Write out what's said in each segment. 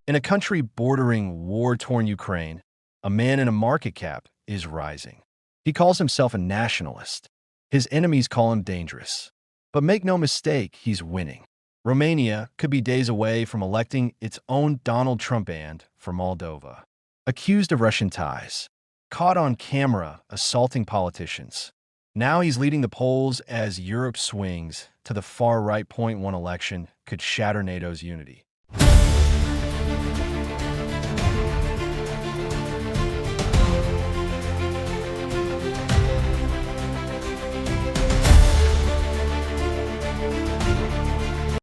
In a country bordering war-torn Ukraine, a man in a market cap is rising. He calls himself a nationalist. His enemies call him dangerous. But make no mistake, he's winning. Romania could be days away from electing its own Donald Trump and for Moldova. Accused of Russian ties. Caught on camera assaulting politicians. Now he's leading the polls as Europe swings to the far-right. One election could shatter NATO's unity.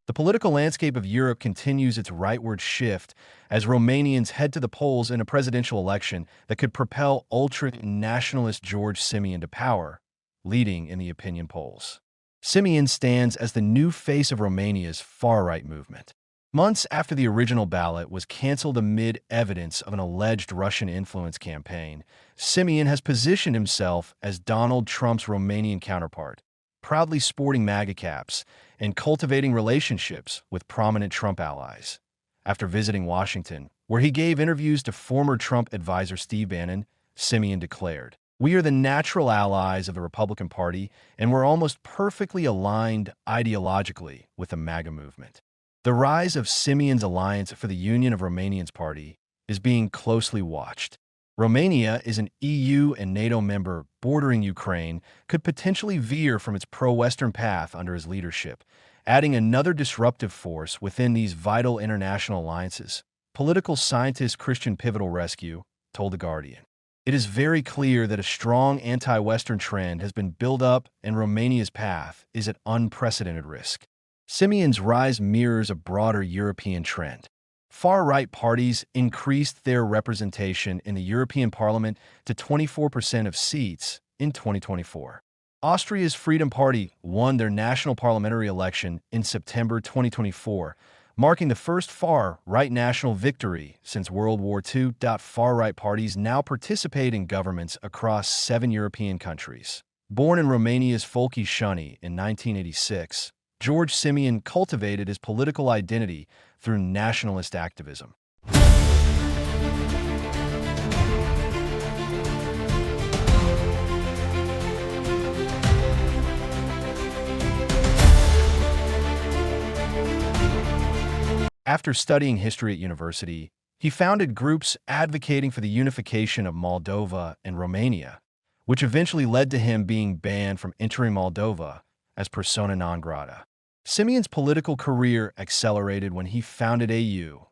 The political landscape of Europe continues its rightward shift as Romanians head to the polls in a presidential election that could propel ultra-nationalist George Simion to power, leading in the opinion polls. Simion stands as the new face of Romania's far-right movement. Months after the original ballot was canceled amid evidence of an alleged Russian influence campaign, Simion has positioned himself as Donald Trump's Romanian counterpart, proudly sporting MAGA caps and cultivating relationships with prominent Trump allies. After visiting Washington, where he gave interviews to former Trump advisor Steve Bannon, Simion declared, "We are the natural allies of the Republican Party, and we're almost perfectly aligned ideologically with the MAGA movement." The rise of Simion's alliance for the Union of Romanians party is being closely watched. Romania is an EU and NATO member bordering Ukraine, could potentially veer from its pro-Western path under his leadership, adding another disruptive force within these vital international alliances. Political scientist Christian Pivotal Rescue told The Guardian, "It is very clear that a strong anti-Western trend has been built up and Romania's path is at unprecedented risk." Simion's rise mirrors a broader European trend. Far-right parties increased their representation in the European Parliament to 24% of seats in 2024. Austria's Freedom Party won their national parliamentary election in September 2024, marking the first far-right national victory since World War II. Far-right parties now participate in governments across 7 European countries. Born in Romania's Focșani in 1986, George Simion cultivated his political identity through nationalist activism. After studying history at university, he founded groups advocating for the unification of Moldova and Romania, which eventually led to him being banned from entering Moldova as persona non grata. Simion's political career accelerated when he founded AU,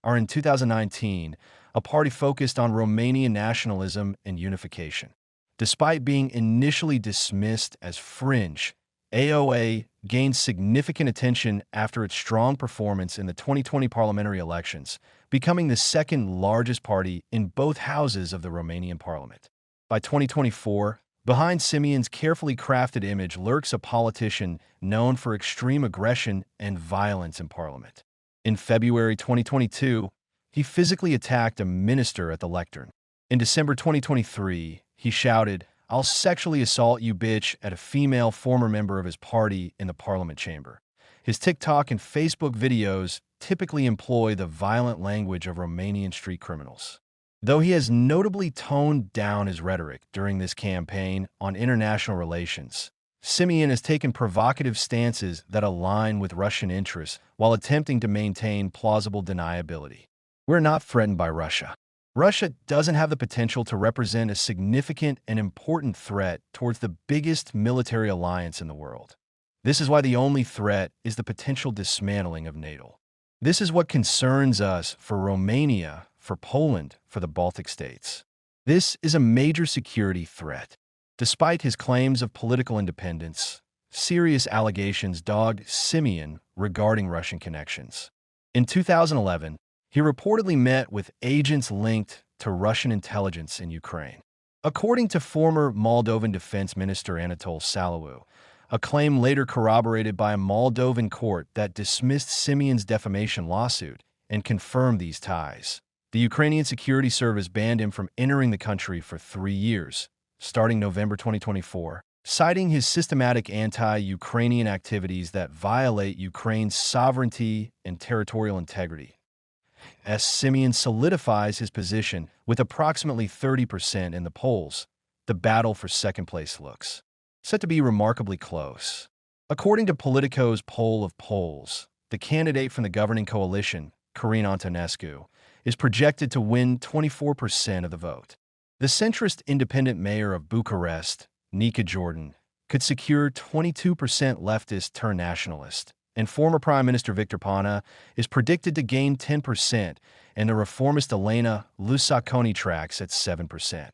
or in 2019, a party focused on Romanian nationalism and unification. Despite being initially dismissed as fringe, AOA gained significant attention after its strong performance in the 2020 parliamentary elections, becoming the second largest party in both houses of the Romanian parliament. By 2024, behind Simion's carefully crafted image lurks a politician known for extreme aggression and violence in parliament. In February 2022, he physically attacked a minister at the lectern. In December 2023, he shouted, "I'll sexually assault you, bitch," at a female former member of his party in the parliament chamber. His TikTok and Facebook videos typically employ the violent language of Romanian street criminals. Though he has notably toned down his rhetoric during this campaign on international relations, Simion has taken provocative stances that align with Russian interests while attempting to maintain plausible deniability. "We're not threatened by Russia. Russia doesn't have the potential to represent a significant and important threat towards the biggest military alliance in the world. This is why the only threat is the potential dismantling of NATO. This is what concerns us for Romania, for Poland, for the Baltic states. This is a major security threat." Despite his claims of political independence, serious allegations dogged Simion regarding Russian connections. In 2011, he reportedly met with agents linked to Russian intelligence in Ukraine. According to former Moldovan Defense Minister Anatol Salau, a claim later corroborated by a Moldovan court that dismissed Simion's defamation lawsuit and confirmed these ties. The Ukrainian Security Service banned him from entering the country for 3 years, starting November 2024, citing his systematic anti-Ukrainian activities that violate Ukraine's sovereignty and territorial integrity. as Simeon solidifies his position with approximately 30% in the polls. The battle for second place looks set to be remarkably close. According to Politico's poll of polls, the candidate from the governing coalition, Corinne Antonescu, is projected to win 24% of the vote. The centrist independent mayor of Bucharest, Nika Jordan, could secure 22% leftist turn nationalist, and former Prime Minister Victor Ponta is predicted to gain 10%, and the reformist Elena Lusaconi tracks at 7%.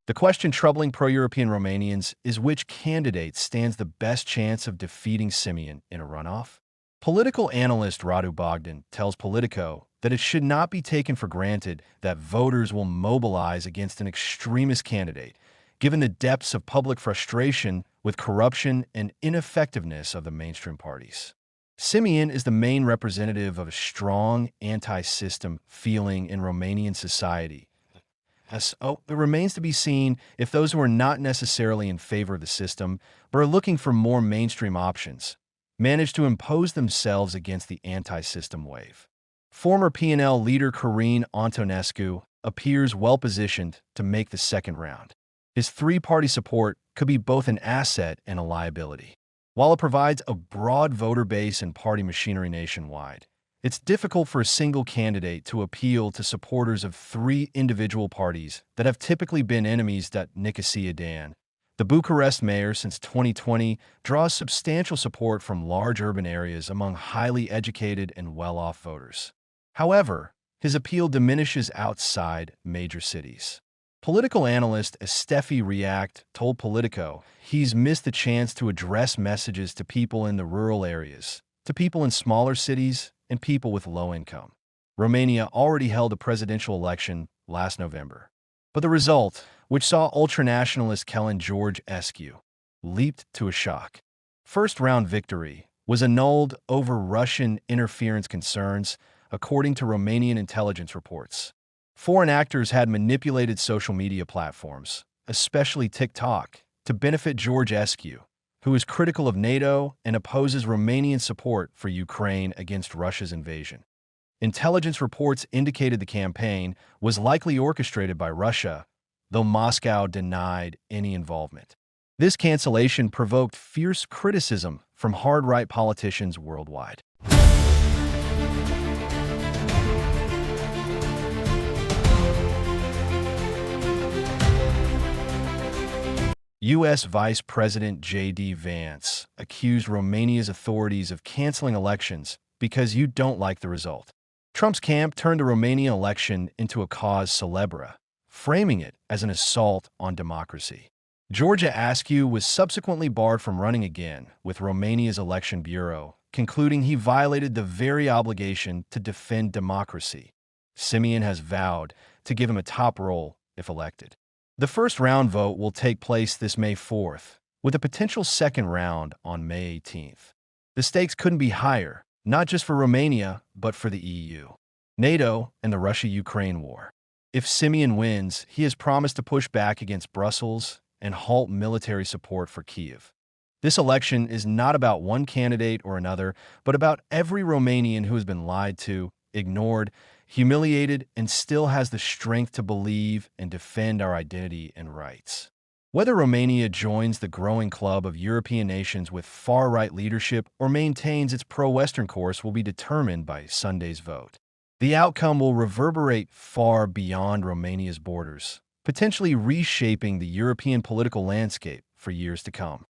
The question troubling pro-European Romanians is which candidate stands the best chance of defeating Simeon in a runoff? Political analyst Radu Bogdan tells Politico that it should not be taken for granted that voters will mobilize against an extremist candidate, given the depths of public frustration with corruption and ineffectiveness of the mainstream parties. Simeon is the main representative of a strong anti-system feeling in Romanian society. So it remains to be seen if those who are not necessarily in favor of the system, but are looking for more mainstream options, manage to impose themselves against the anti-system wave. Former PNL leader Corinne Antonescu appears well-positioned to make the second round. His three-party support could be both an asset and a liability. While it provides a broad voter base and party machinery nationwide, it's difficult for a single candidate to appeal to supporters of three individual parties that have typically been enemies. Nicosia Dan, the Bucharest mayor since 2020, draws substantial support from large urban areas among highly educated and well-off voters. However, his appeal diminishes outside major cities. Political analyst Estefi React told Politico he's missed the chance to address messages to people in the rural areas, to people in smaller cities, and people with low income. Romania already held a presidential election last November, but the result, which saw ultranationalist Kellen Georgescu, leaped to a shock. First-round victory was annulled over Russian interference concerns, according to Romanian intelligence reports. Foreign actors had manipulated social media platforms, especially TikTok, to benefit Georgescu, who is critical of NATO and opposes Romanian support for Ukraine against Russia's invasion. Intelligence reports indicated the campaign was likely orchestrated by Russia, though Moscow denied any involvement. This cancellation provoked fierce criticism from hard-right politicians worldwide. U.S. Vice President J.D. Vance accused Romania's authorities of canceling elections because you don't like the result. Trump's camp turned the Romanian election into a cause célèbre, framing it as an assault on democracy. Georgescu was subsequently barred from running again, with Romania's election bureau concluding he violated the very obligation to defend democracy. Simeon has vowed to give him a top role if elected. The first round vote will take place this May 4th, with a potential second round on May 18th. The stakes couldn't be higher, not just for Romania, but for the EU, NATO, and the Russia-Ukraine war. If Simeon wins, he has promised to push back against Brussels and halt military support for Kyiv. This election is not about one candidate or another, but about every Romanian who has been lied to, ignored, humiliated, and still has the strength to believe and defend our identity and rights. Whether Romania joins the growing club of European nations with far-right leadership or maintains its pro-Western course will be determined by Sunday's vote. The outcome will reverberate far beyond Romania's borders, potentially reshaping the European political landscape for years to come.